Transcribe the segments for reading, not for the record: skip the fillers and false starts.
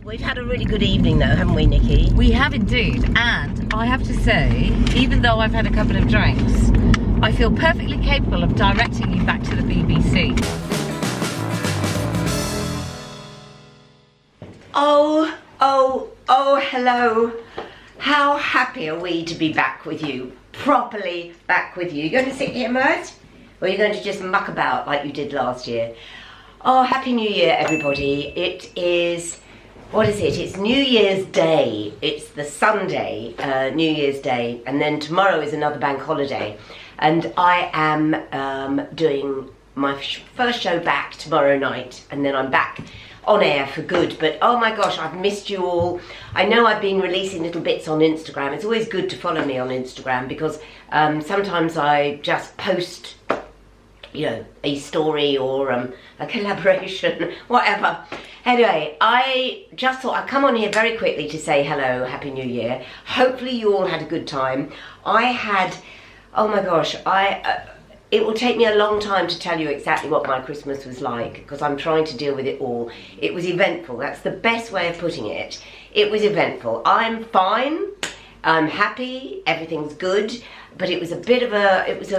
We've had a really good evening though, haven't we, Nikki? We have indeed, and I have to say, even though I've had a couple of drinks, I feel perfectly capable of directing you back to the BBC. Oh, hello. How happy are we to be back with you, properly back with you. You're going to sit here, Mert? Or are you going to just muck about like you did last year? Oh, Happy New Year, everybody. It is... What is it? It's New Year's Day. It's the Sunday, New Year's Day, and then tomorrow is another bank holiday. And I am doing my first show back tomorrow night, and then I'm back on air for good. But oh my gosh, I've missed you all. I know I've been releasing little bits on Instagram. It's always good to follow me on Instagram because sometimes I just post, you know, a story or a collaboration, whatever. Anyway, I just thought I'd come on here very quickly to say hello, Happy New Year. Hopefully you all had a good time. I had, oh my gosh, it will take me a long time to tell you exactly what my Christmas was like because I'm trying to deal with it all. It was eventful. That's the best way of putting it. It was eventful. I'm fine. I'm happy. Everything's good. But it was a bit of it was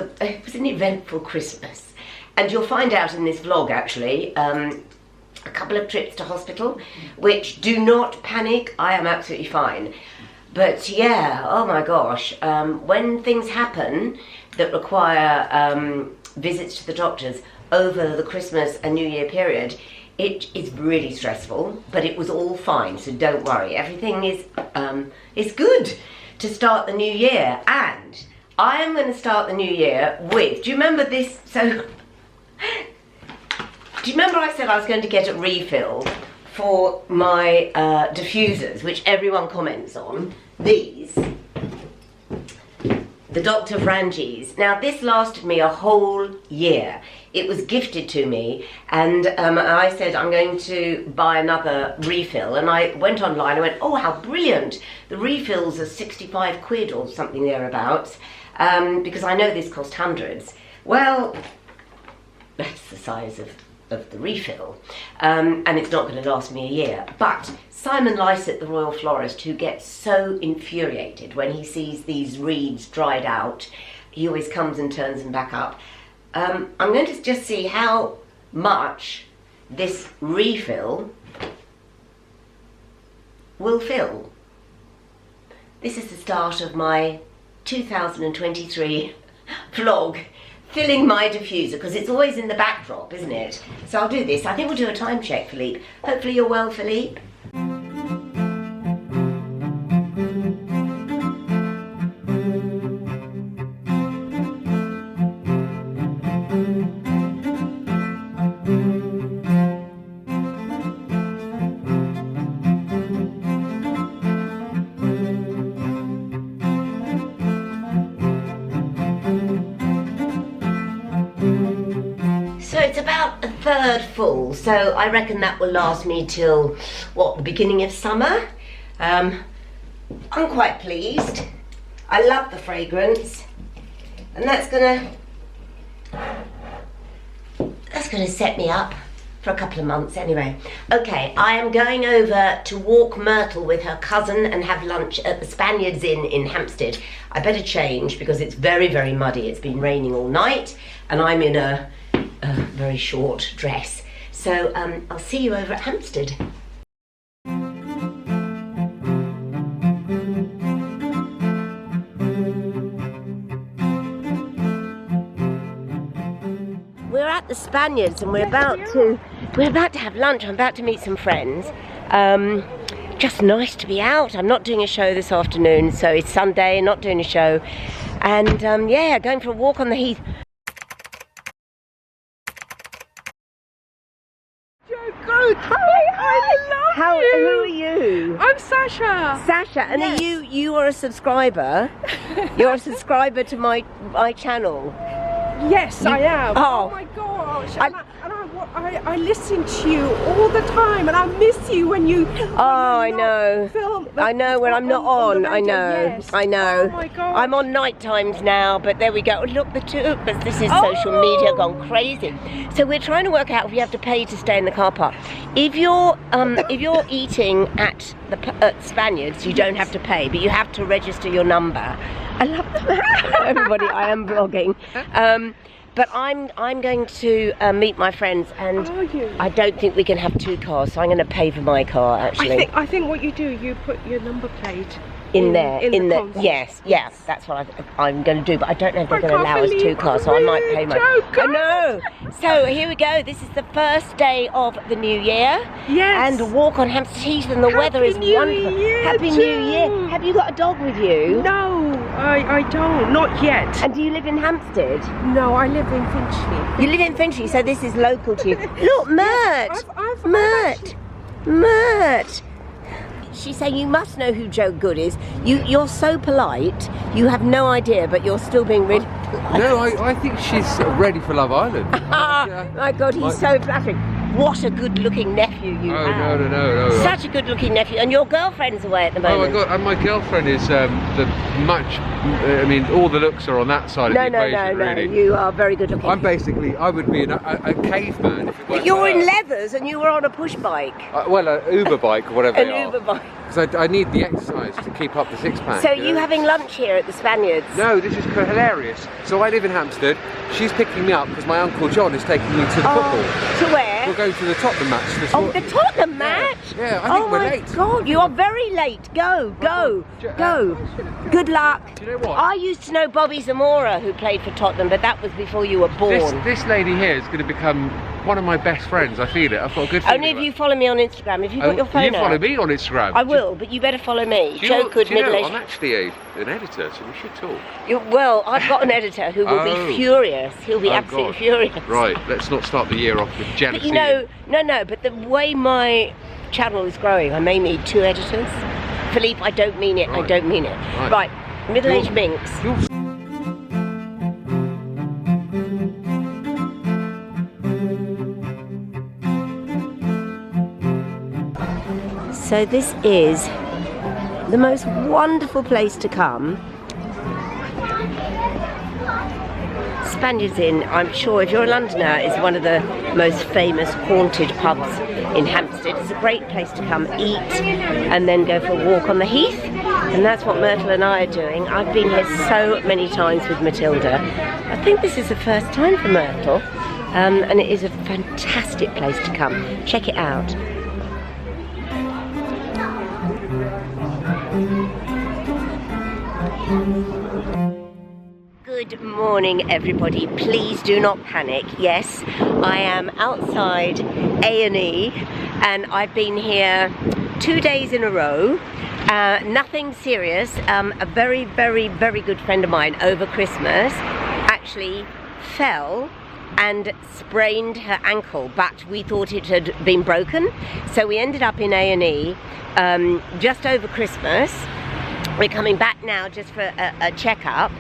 an eventful Christmas. And you'll find out in this vlog, actually, a couple of trips to hospital, which, do not panic, I am absolutely fine. But yeah, oh my gosh, when things happen that require visits to the doctors over the Christmas and New Year period, it is really stressful, but it was all fine, so don't worry. Everything is good to start the new year. And I am going to start the new year with, do you remember this? So, do you remember I said I was going to get a refill for my diffusers, which everyone comments on? These. The Dr. Frangies. Now, this lasted me a whole year. It was gifted to me, and I said I'm going to buy another refill. And I went online, I went, oh, how brilliant. The refills are 65 quid or something thereabouts, because I know this cost hundreds. Well, that's the size of the refill, and it's not going to last me a year. But Simon Lysett, the Royal Florist, who gets so infuriated when he sees these reeds dried out, he always comes and turns them back up. I'm going to just see how much this refill will fill. This is the start of my 2023 vlog, filling my diffuser, because it's always in the backdrop, isn't it? So I'll do this. I think we'll do a time check, Philippe. Hopefully you're well, Philippe. So it's about a third full, so I reckon that will last me till, what, the beginning of summer? I'm quite pleased. I love the fragrance, and that's gonna set me up for a couple of months anyway. Okay, I am going over to walk Myrtle with her cousin and have lunch at the Spaniards Inn in Hampstead. I better change because it's very, very muddy. It's been raining all night, and I'm in a very short dress. So I'll see you over at Hampstead. We're at the Spaniards and we're about to have lunch. I'm about to meet some friends. Just nice to be out. I'm not doing a show this afternoon, so it's Sunday, not doing a show. And yeah, going for a walk on the heath. Good. Hi, I love you. Who are you? I'm Sasha. Sasha, and Yes. you are a subscriber. You're a subscriber to my channel. Yes, I am. Oh. Oh my gosh. I- And I watch I listen to you all the time, and I miss you when you. I know. Film. I know when I'm not on. the I radio, know. yes. I know. Oh my God. I'm on night times now, but there we go. Look, the two of us. This is social media gone crazy. So we're trying to work out if you have to pay to stay in the car park. If you're eating at the Spaniards, you don't have to pay, but you have to register your number. I love that. Everybody, I am vlogging. But I'm going to meet my friends, and I don't think we can have two cars, so I'm going to pay for my car actually. I think what you do, you put your number plate in there. console. Yes, that's what I'm going to do. But I don't know if they're going to allow us two cars, so I might pay my. I know. So here we go. This is the first day of the new year. Yes. And walk on Hampstead Heath, and the weather is wonderful. Happy New Year. Have you got a dog with you? No, I don't. Not yet. And do you live in Hampstead? No, I live in Finchley. You live in Finchley, so this is local to you. Look, Mert! I've Mert! She's saying you must know who Joe Good is. You're so polite, you have no idea, but you're still being really polite. No, I think she's ready for Love Island. My God, he's so flattering. What a good-looking nephew you have. No. Such a good-looking nephew, and your girlfriend's away at the moment. Oh my God, and my girlfriend is I mean, all the looks are on that side of the equation, really. No, you are very good-looking. I would be a caveman if it weren't. But you're for in her. leathers and you were on a push bike. Well, an Uber bike or whatever they are. An Uber bike. Because I need the exercise to keep up the six-pack. So you having lunch here at the Spaniards? No, this is hilarious. So I live in Hampstead. She's picking me up because my Uncle John is taking me to the football. To where? We're going to the Tottenham match. The Tottenham match? Yeah, I think we're late. Oh my God, you are very late. Go. Good luck. Do you know what? I used to know Bobby Zamora, who played for Tottenham, but that was before you were born. This lady here is going to become one of my best friends. I feel it. I've got a good feeling. Only if you follow me on Instagram. Have you got your phone You follow out? me on Instagram. I will, but you better follow me. Do Joe Good, you know, middle-aged. I'm actually an editor, so we should talk. Well, I've got an editor who will be furious. He'll be absolutely God. furious. Right, let's not start the year off with jealousy. But you know, no, but the way my channel is growing, I may need two editors. Philippe, I don't mean it, Right. I don't mean it. Right, middle-aged Minx. So this is the most wonderful place to come. Spaniards Inn, I'm sure if you're a Londoner, is one of the most famous haunted pubs in Hampstead. It's a great place to come eat and then go for a walk on the heath. And that's what Myrtle and I are doing. I've been here so many times with Matilda. I think this is the first time for Myrtle. And it is a fantastic place to come. Check it out. Good morning, everybody. Please do not panic. Yes, I am outside A&E and I've been here 2 days in a row. Nothing serious. A very, very, very good friend of mine over Christmas actually fell and sprained her ankle, but we thought it had been broken. So we ended up in A&E just over Christmas. We're coming back now just for a checkup.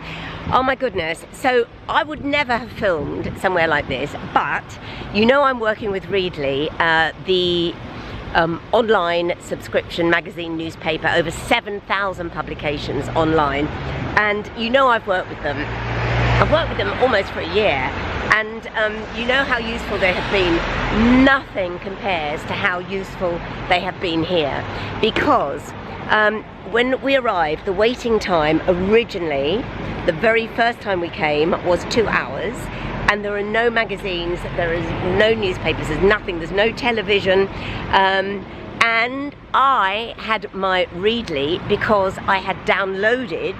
Oh my goodness, so I would never have filmed somewhere like this, but you know I'm working with Readly, the online subscription magazine newspaper, over 7,000 publications online, and you know I've worked with them. I've worked with them almost for a year, and you know how useful they have been. Nothing compares to how useful they have been here, because when we arrived, the waiting time originally, the very first time we came, was 2 hours, and there are no magazines, there is no newspapers, there's nothing, there's no television, and I had my Readly because I had downloaded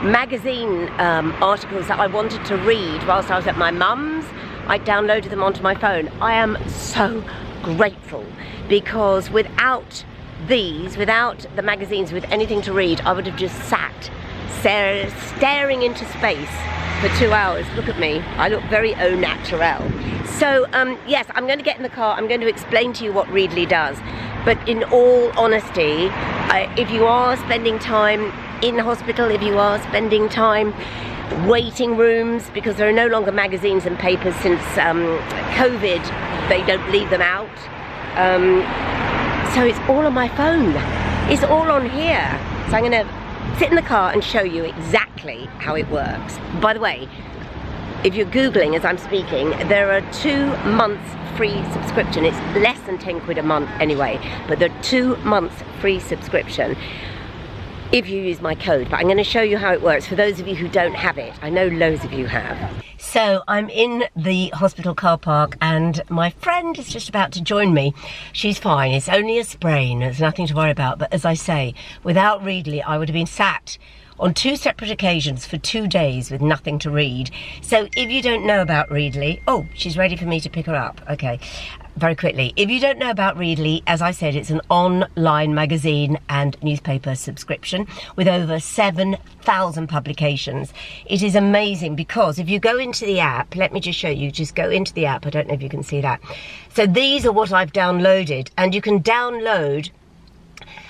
magazine articles that I wanted to read whilst I was at my mum's. I downloaded them onto my phone. I am so grateful, because without these, without the magazines with anything to read, I would have just sat staring into space for 2 hours. Look at me, I look very au naturel. So yes, I'm going to get in the car, I'm going to explain to you what Readly does, but in all honesty, if you are spending time in hospital, if you are spending time waiting rooms, because there are no longer magazines and papers since COVID. They don't leave them out. So it's all on my phone. It's all on here. So I'm going to sit in the car and show you exactly how it works. By the way, if you're Googling as I'm speaking, there are 2 months free subscription. It's less than 10 quid a month anyway, but there are 2 months free subscription if you use my code. But I'm going to show you how it works for those of you who don't have it. I know loads of you have. So I'm in the hospital car park and my friend is just about to join me. She's fine, it's only a sprain, there's nothing to worry about. But as I say, without Readly, I would have been sat on 2 separate occasions for 2 days with nothing to read. So if you don't know about Readly, oh, she's ready for me to pick her up. Okay, very quickly. If you don't know about Readly, as I said, it's an online magazine and newspaper subscription with over 7,000 publications. It is amazing because if you go into the app, let me just show you, just go into the app. I don't know if you can see that. So these are what I've downloaded, and you can download,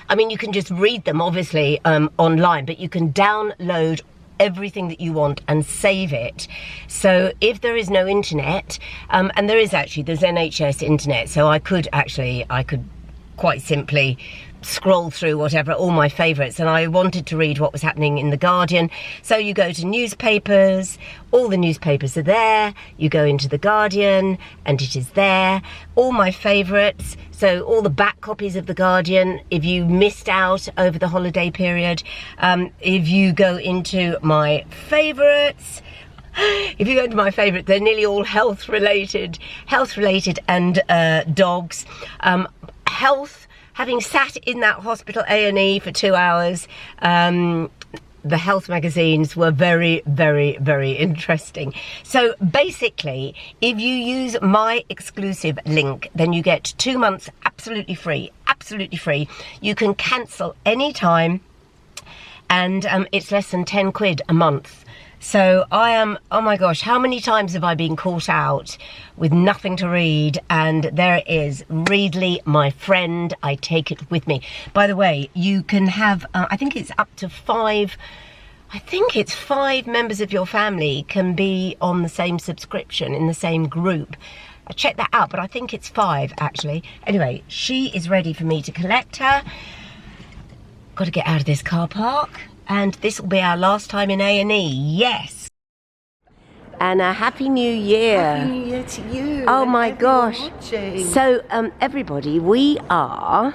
I mean, you can just read them, obviously, online, but you can download everything that you want and save it. So if there is no internet, and there's NHS internet, so I could quite simply scroll through whatever, all my favourites, and I wanted to read what was happening in The Guardian. So you go to newspapers, all the newspapers are there, you go into The Guardian and it is there, all my favourites, so all the back copies of The Guardian, if you missed out over the holiday period. If you go into my favourites, they're nearly all health related and dogs. Health, having sat in that hospital A&E for 2 hours, the health magazines were very, very, very interesting. So basically, if you use my exclusive link, then you get 2 months absolutely free, absolutely free. You can cancel anytime, and it's less than 10 quid a month. So I am, oh my gosh, how many times have I been caught out with nothing to read? And there it is, Readly, my friend, I take it with me. By the way, you can have, I think it's up to 5 members of your family can be on the same subscription in the same group. I checked that out, but I think it's 5 actually. Anyway, she is ready for me to collect her. Got to get out of this car park. And this will be our last time in A&E, yes. And a Happy New Year. Happy New Year to you. Oh my gosh. Watching. So, everybody, we are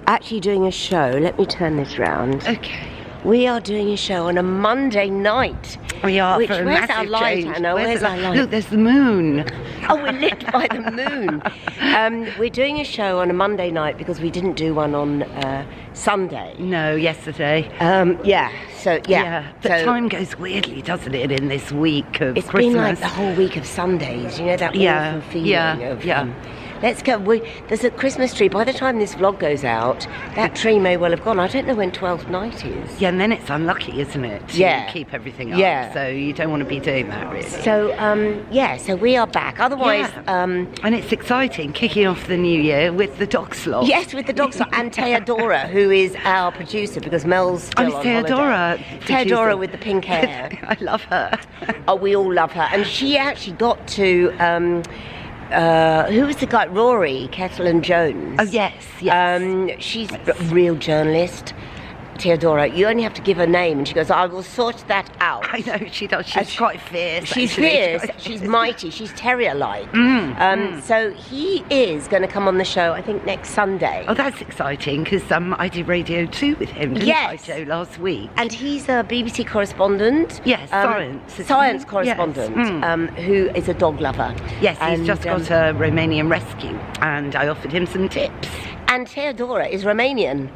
actually doing a show. Let me turn this round. Okay. We are doing a show on a Monday night. We are. Which, for a where's massive our light, change. Anna? Where's our light? Look, there's the moon. Oh, we're lit by the moon. We're doing a show on a Monday night because we didn't do one on Sunday. No, yesterday. Yeah, so, yeah. But so, time goes weirdly, doesn't it, in this week of it's Christmas? been like the whole week of Sundays, you know, that awful feeling of... let's go. There's a Christmas tree. By the time this vlog goes out, that tree may well have gone. I don't know when 12th night is. Yeah, and then it's unlucky, isn't it? To keep everything up. Yeah. So you don't want to be doing that, really. So, so we are back. Otherwise... and it's exciting, kicking off the new year with the dog slot. Yes, with the dog slot. And Theodora, who is our producer, because Mel's still on Theodora. holiday. Theodora with the pink hair. I love her. Oh, we all love her. And she actually got to... who was the guy? Rory, Kettle and Jones. Oh, yes. She's a real journalist. Theodora, you only have to give her name, and she goes, I will sort that out. I know, she does. She's quite fierce. She's actually. fierce, she's mighty, she's terrier-like. So he is going to come on the show, I think, next Sunday. Oh, that's exciting, because I did Radio 2 with him, didn't I, Joe, last week? And he's a BBC correspondent. Yes, science correspondent, yes. Who is a dog lover. Yes, he's and, just got a Romanian rescue, and I offered him some tips. And Theodora is Romanian.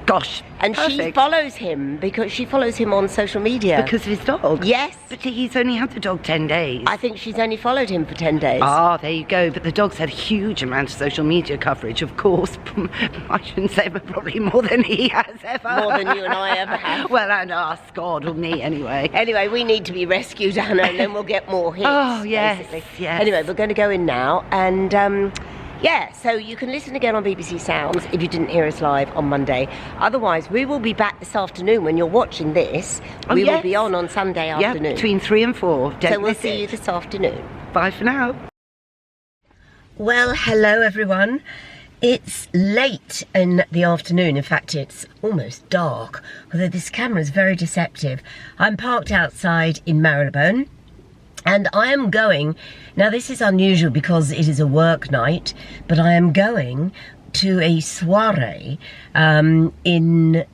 Gosh, and perfect. She follows him because she follows him on social media. Because of his dog? Yes. But he's only had the dog 10 days. I think she's only followed him for 10 days. Ah, there you go. But the dog's had a huge amount of social media coverage, of course. I shouldn't say, but probably more than he has ever. More than you and I ever have. Well, and us, God, or me anyway. Anyway, we need to be rescued, Anna, and then we'll get more hits. Oh, yes, basically. yes. Anyway, we're going to go in now, and Yeah, so you can listen again on BBC Sounds if you didn't hear us live on Monday. Otherwise, we will be back this afternoon when you're watching this. We will be on Sunday afternoon. Between 3 and 4. So we'll see you this afternoon. Bye for now. Well, hello everyone. It's late in the afternoon. In fact, it's almost dark, although this camera is very deceptive. I'm parked outside in Marylebone, and I am going, now this is unusual because it is a work night, but I am going to a soiree in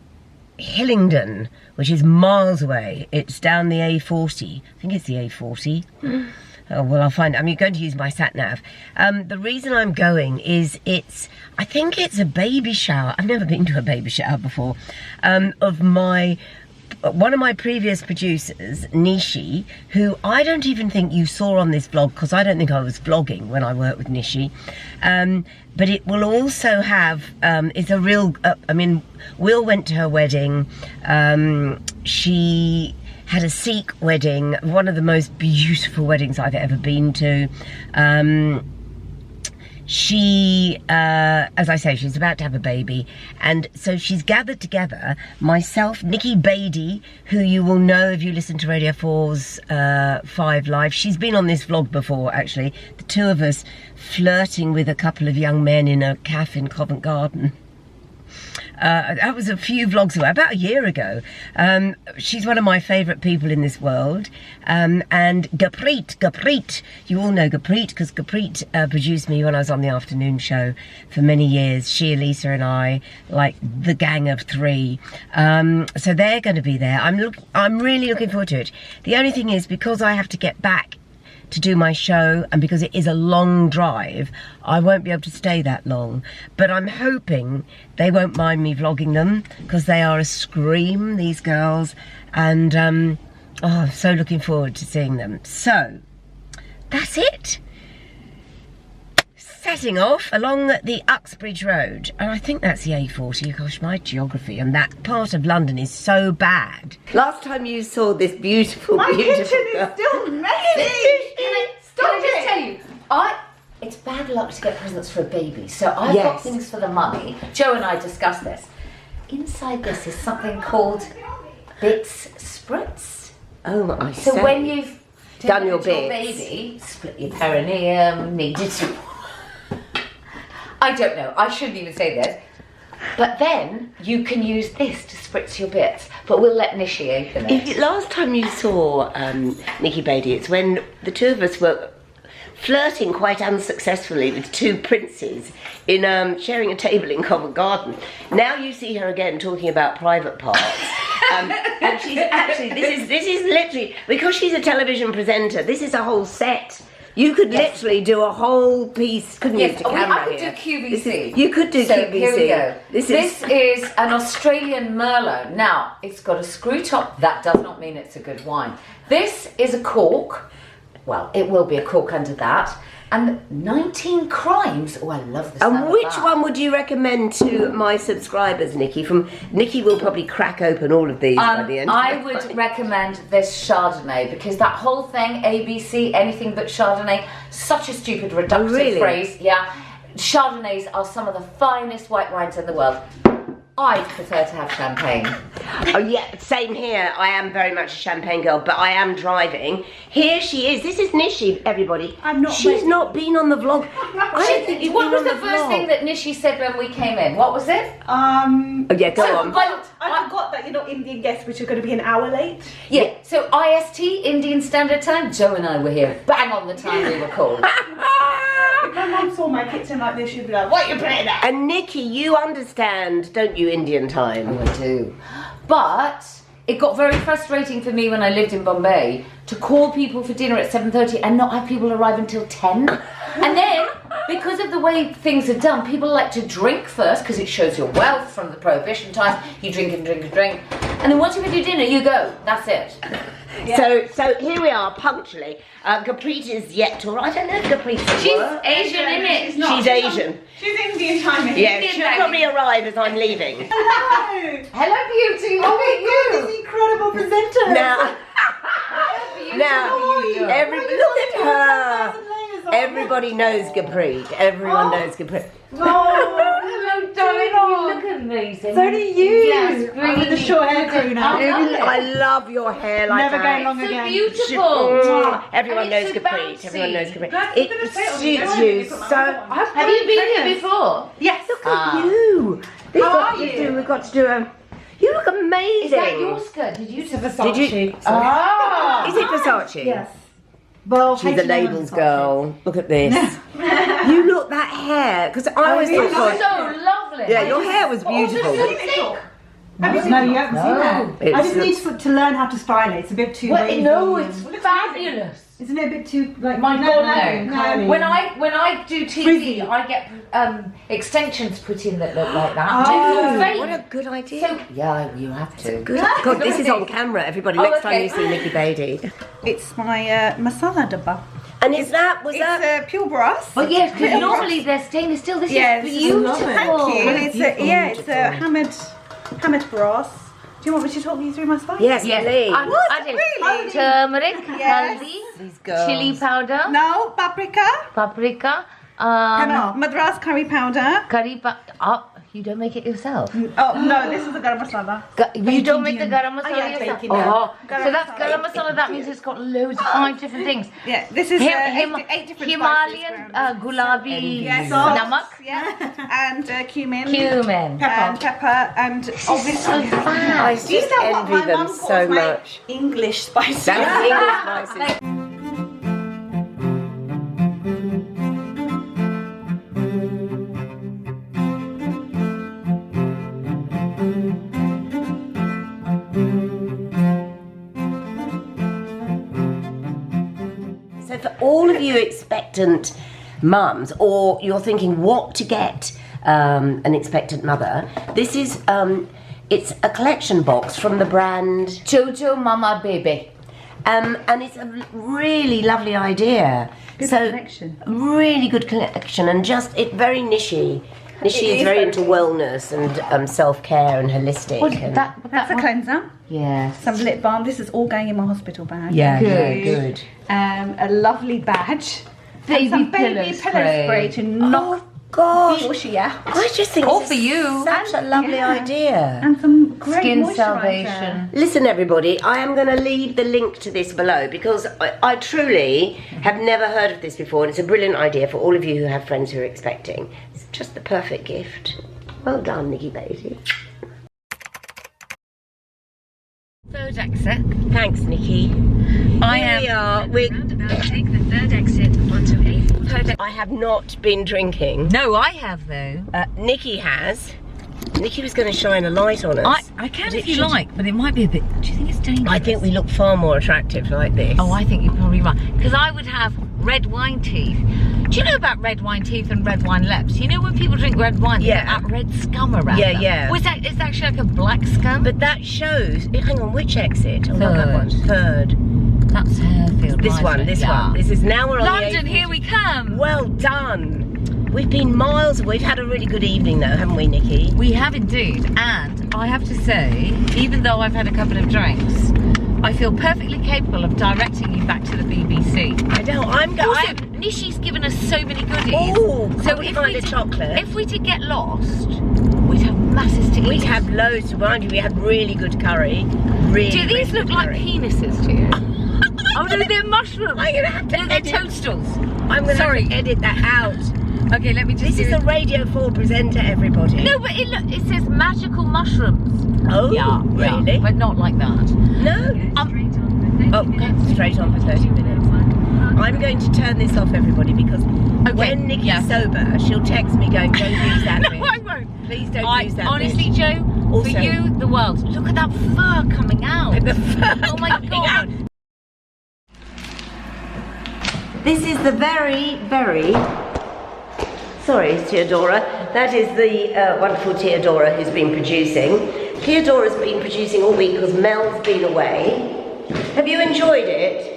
Hillingdon, which is miles away. It's down the A40. I think it's the A40. Oh, well, I'll find. I'm going to use my sat nav. The reason I'm going is I think it's a baby shower. I've never been to a baby shower before. Of one of my previous producers, Nishi, who I don't even think you saw on this vlog because I don't think I was vlogging when I worked with Nishi. But it will also have, it's a real, Will went to her wedding. She had a Sikh wedding, one of the most beautiful weddings I've ever been to. She, as I say, she's about to have a baby, and so she's gathered together myself, Nikki Beattie, who you will know if you listen to Radio 4's 5 Live. She's been on this vlog before, actually. The two of us flirting with a couple of young men in a cafe in Covent Garden. That was a few vlogs away, about a year ago. She's one of my favourite people in this world. And Gurpreet, you all know Gurpreet because Gurpreet produced me when I was on the afternoon show for many years. She, Elisa and I, like the gang of 3. So they're going to be there. I'm really looking forward to it. The only thing is, because I have to get back to do my show, and because it is a long drive, I won't be able to stay that long, but I'm hoping they won't mind me vlogging them because they are a scream, these girls, and I'm so looking forward to seeing them. So that's it. Setting off along the Uxbridge Road, and I think that's the A40. Gosh, my geography and that part of London is so bad. Last time you saw this beautiful, My beautiful kitchen girl. is still messy. Can I just tell you, it's bad luck to get presents for a baby, so I've got things for the mummy. Joe and I discussed this. Inside this is something called Bits Spritz. Oh my! So when you've done your delivered baby, split your perineum, needed to... I don't know, I shouldn't even say this. But then you can use this to spritz your bits. But we'll let Nishi open it. Last time you saw Nikki Beattie, it's when the two of us were flirting quite unsuccessfully with 2 princes in sharing a table in Covent Garden. Now you see her again talking about private parts. And she's actually, this is literally, because she's a television presenter, this is a whole set. You could literally do a whole piece, couldn't you, to camera I could here? do QVC. You could do QVC. Here we go. This is an Australian Merlot. Now, it's got a screw top. That does not mean it's a good wine. This is a cork. Well, it will be a cork under that. And 19 crimes. Oh, I love the smell And of which that. one would you recommend to my subscribers, Nikki? Nikki will probably crack open all of these by the end. I would recommend this Chardonnay because that whole thing, ABC, anything but Chardonnay, such a stupid reductive phrase. Yeah, Chardonnays are some of the finest white wines in the world. I prefer to have champagne. Oh yeah, same here. I am very much a champagne girl, but I am driving. Here she is. This is Nishi, everybody. I'm not. She's not been on the vlog. I don't think you've What been was on the first thing that Nishi said when we came in? What was it? Oh yeah, go on. I forgot that you're not Indian guests, which are going to be an hour late. Yeah, so IST, Indian Standard Time, Joe and I were here bang on the time we were called. If my mum saw my kitchen like this, she'd be like, "What are you playing at?" And Nikki, you understand, don't you, Indian time? Oh, I do. But it got very frustrating for me when I lived in Bombay to call people for dinner at 7:30 and not have people arrive until 10. And then, because of the way things are done, people like to drink first because it shows your wealth from the prohibition times. You drink and drink and drink. And then once you've had your dinner, you go. That's it. Yeah. So here we are, punctually. Gurpreet is yet to arrive. I don't know if Gurpreet's at She's work. Asian, innit? She's Asian. She's Indian timing. Yeah, she'll probably arrive as I'm leaving. Hello. Hello, beauty. Look Oh my at you. God, this incredible presenter. Now, How are you? look at her. Everybody knows Gurpreet. Everyone knows Gurpreet. Hello, darling. You look amazing. So do you. Yes, I'm with the short hair crew now. I love your hair like Never that. going long So again. beautiful. Everyone And knows it's so Gurpreet. bouncy. Everyone knows Gurpreet. Glad you're gonna It say it on the suits show. you so. Have you been here before? Yes. Look at you. We've How got are to you? do. We've got to do a. You look amazing. Is that your skirt? Did you? Did you? Ah. Is it Versace? Yes. Well, She's a labels girl. Look at this. You look that hair because I always It's thought. so lovely. Yeah, your hair was beautiful. No, you haven't seen that. It's I just need to learn how to style it. It's a bit too wavy. No, it's fabulous. Isn't it a bit too like? My God, no. curly. When I do TV, Frizzy. I get extensions put in that look like that. Oh, It's What fake. a good idea. So, yeah, you have to. Good. God, this is on camera, everybody. Oh, Next time okay. you see Nikki Beatty. It's my masala dabba. And is that was that? It's pure brass. But yes, because normally they're stainless steel. This Yes, is beautiful. Thank you. And it's a hammered brass. Do you want me to talk you through my style? Yes, Yes, please. I did Really? turmeric, Yes. haldi, These girls. chili powder, No, paprika. paprika, Madras curry powder. curry powder. Oh, you don't make it yourself. Oh no, this is the garam masala. You don't make the garam masala yeah, yourself. baking it. Oh, Garam so that's masala. garam masala. That means it's got loads of 5 different things. Yeah, this is eight different Himalayan spices. gulabi Yes, namak, yeah, and cumin, cumin. and pepper, and obviously. I Do you just know what envy my them mum so calls my much. English spices? That's English spices. So for all of you expectant mums, or you're thinking what to get an expectant mother, this is it's a collection box from the brand Jojo Mama Baby. and it's a really lovely idea. Good so collection. really good collection, and just it very niche. Nishi is very into wellness and self-care and holistic. and That's a cleanser. Yes. Some lip balm. This is all going in my hospital bag. yeah, Good. good. A lovely badge. Baby and some pillow baby spray. pillow spray to knock Oh gosh, the bushy out. I just think All this for is you. such a lovely idea. And some great Skin moisturiser. salvation. Listen, everybody, I am going to leave the link to this below because I truly have never heard of this before, and it's a brilliant idea for all of you who have friends who are expecting. It's just the perfect gift. Well done, Nikki Beatty. Third exit. Thanks, Nikki. Here we are. Take the third exit onto A14. I have not been drinking. No, I have though. Nikki has. Nikki was going to shine a light on us. I can But if it you should- like, but it might be a bit. Do you think it's dangerous? I think we look far more attractive like this. Oh, I think you're probably right. Because I would have red wine teeth. Do you know about red wine teeth and red wine lips? You know when people drink red wine, they Yeah. get that red scum around Yeah, them? yeah. Well, it's actually like a black scum. But that shows. Hang on, which exit? Oh, not that Third. one. Third. That's Harefield. This right, one. This yeah. one. This is now we're on London, the here we come. Well done. We've been miles. We've had a really good evening though, haven't we, Nikki? We have indeed, and I have to say, even though I've had a couple of drinks, I feel perfectly capable of directing you back to the BBC. I know. I'm going. Also, Nishi's given us so many goodies. Oh, so we find a chocolate. If we did get lost, we'd have masses to eat. We'd have loads to mind you. We had really good curry. Really. Do these really look good like curry. penises to you? Oh no, they're mushrooms. I'm gonna have to No, they're edit. toadstools. I'm gonna Sorry. have to edit that out. Okay, let me just. This is a Radio 4 presenter, everybody. No, but it says magical mushrooms. Oh, Yeah, really? but not like that. No. Oh, straight on for 30 minutes. I'm going to turn this off, everybody, because when Nikki's yes. sober, she'll text me going, don't use that No, bit. I won't. Please don't use that honestly, bit. Joe, Also- for you, the world. Look at that fur coming out. The fur Oh my coming God. out. This is the very, very... Sorry, Theodora. That is the wonderful Theodora who's been producing. Theodora's been producing all week because Mel's been away. Have you enjoyed it?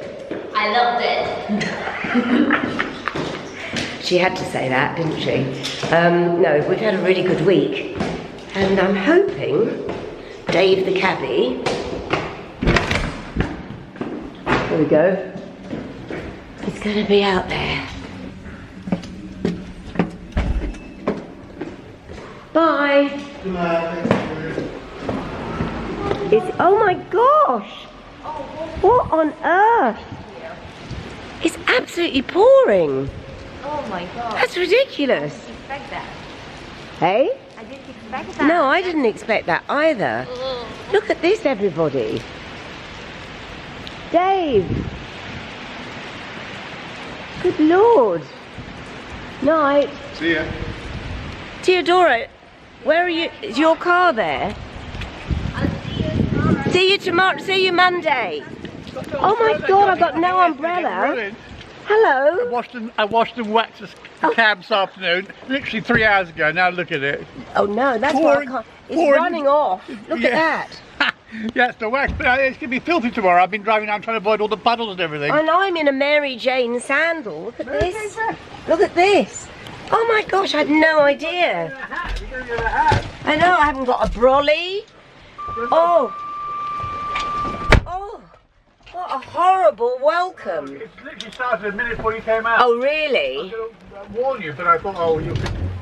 I loved it. She had to say that, didn't she? No, we've had a really good week. And I'm hoping Dave the cabbie... Here we go. He's going to be out there Bye. It's, oh my gosh. What on earth? It's absolutely pouring. Oh my god. That's ridiculous. I didn't expect that. Hey? I didn't expect that. No, I didn't expect that either. Look at this, everybody. Dave. Good Lord. Night. See ya. Theodora, where are you? Is your car there? I'll see you tomorrow. See you tomorrow. See you Monday. Oh my God, I've got no umbrella. Hello. I washed and waxed the cab this afternoon, literally 3 hours ago. Now look at it. Oh no, that's why I can't. It's running off. Look at that. Yeah, it's the wax, but it's going to be filthy tomorrow. I've been driving around trying to avoid all the puddles and everything. And I'm in a Mary Jane sandal. Look at this. Look at this. Oh my gosh, I had no idea. I know, I haven't got a brolly. Oh. Oh. What a horrible welcome. It's literally started a minute before you came out. Oh really? I was going to warn you, but I thought, oh, you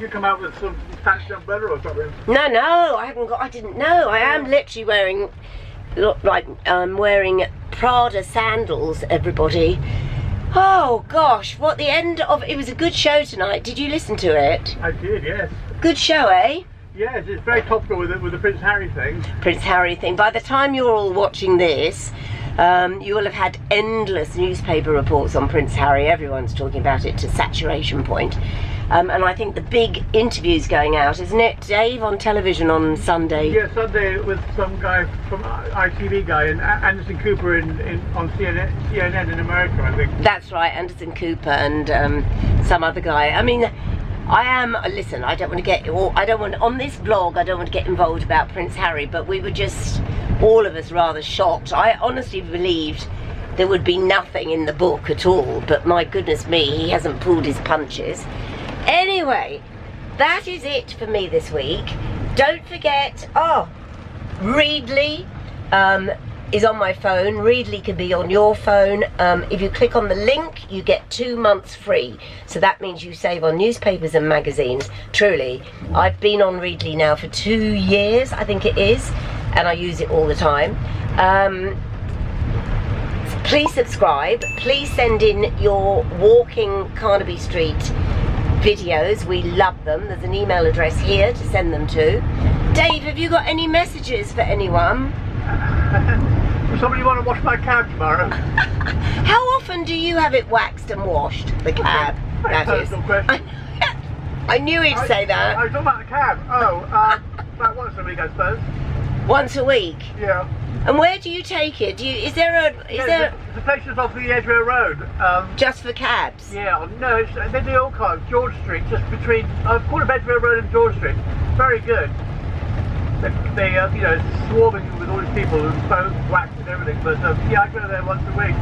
come out with some fancy umbrella or something. No, I didn't know. I am literally wearing, look like I'm wearing Prada sandals, everybody. Oh gosh, what the end of, it was a good show tonight. Did you listen to it? I did, yes. Good show, eh? Yes, it's very topical with the Prince Harry thing. Prince Harry thing. By the time you're all watching this, you will have had endless newspaper reports on Prince Harry. Everyone's talking about it to saturation point. And I think the big interview's going out, isn't it, Dave, on television on Sunday? Yeah, Sunday with some guy from ITV guy and Anderson Cooper on CNN in America, I think. That's right, Anderson Cooper and some other guy. I mean, listen, I don't want to get, on this vlog, I don't want to get involved about Prince Harry, but we were just, all of us, rather shocked. I honestly believed there would be nothing in the book at all, but my goodness me, he hasn't pulled his punches. Anyway, that is it for me this week. Don't forget, Readly is on my phone. Readly can be on your phone. If you click on the link, you get 2 months free. So that means you save on newspapers and magazines. Truly, I've been on Readly now for 2 years, I think it is, and I use it all the time. Please subscribe. Please send in your walking Carnaby Street videos. We love them. There's an email address here to send them to. Dave, have you got any messages for anyone? Does somebody want to wash my cab tomorrow? How often do you have it waxed and washed, the cab? That is. I knew he'd say that. I was talking about the cab. About once a week, I suppose. Once a week? Yeah. And where do you take it? Is there the place is off the Edgware Road. Just for cabs? Yeah, no, they're the old cars, George Street, just between, I've called it Edgware Road and George Street. Very good. They you know, it's swarming with all these people and both waxed and everything, but yeah, I go there once a week.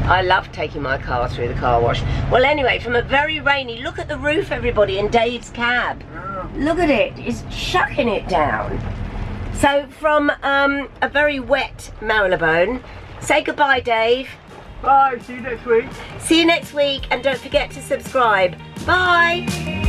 I love taking my car through the car wash. Well, anyway, from a very rainy, look at the roof, everybody, in Dave's cab. Yeah. Look at it, it's chucking it down. So from a very wet Marylebone, say goodbye, Dave. Bye, see you next week. See you next week, and don't forget to subscribe. Bye.